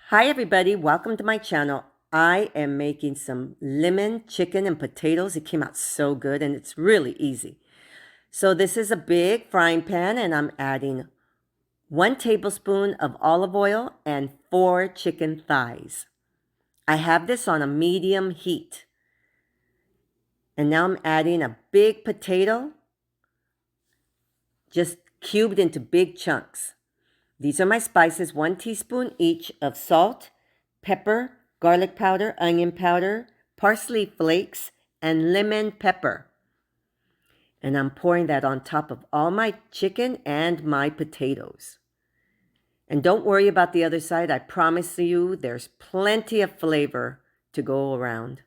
Hi everybody, welcome to my channel. I am making some lemon chicken and potatoes. It came out so good and it's really easy. So this is a big frying pan and I'm adding 1 tablespoon of olive oil and 4 chicken thighs. I have this on a medium heat. And now I'm adding a big potato, just cubed into big chunks. These are my spices, 1 teaspoon each of salt, pepper, garlic powder, onion powder, parsley flakes, and lemon pepper. And I'm pouring that on top of all my chicken and my potatoes. And don't worry about the other side. I promise you there's plenty of flavor to go around.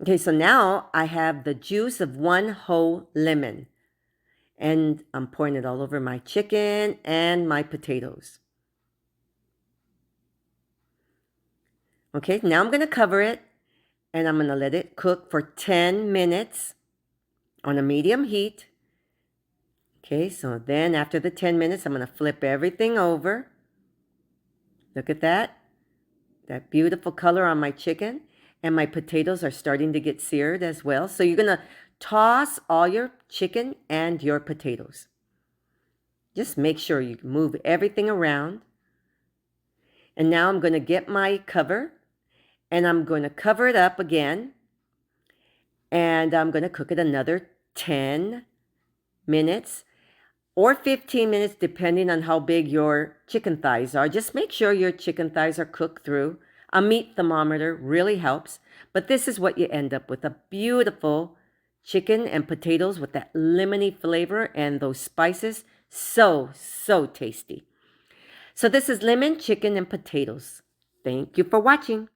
Okay, so now I have the juice of 1 whole lemon. And I'm pouring it all over my chicken and my potatoes. Okay, now I'm going to cover it and I'm going to let it cook for 10 minutes on a medium heat. Okay, so then after the 10 minutes, I'm going to flip everything over. Look at that. That beautiful color on my chicken. And my potatoes are starting to get seared as well. So you're going to toss all your chicken and your potatoes. Just make sure you move everything around. And now I'm going to get my cover. And I'm going to cover it up again. And I'm going to cook it another 10 minutes or 15 minutes, depending on how big your chicken thighs are. Just make sure your chicken thighs are cooked through. A meat thermometer really helps. But this is what you end up with, a beautiful chicken and potatoes with that lemony flavor and those spices. So tasty. So this is lemon, chicken, and potatoes. Thank you for watching.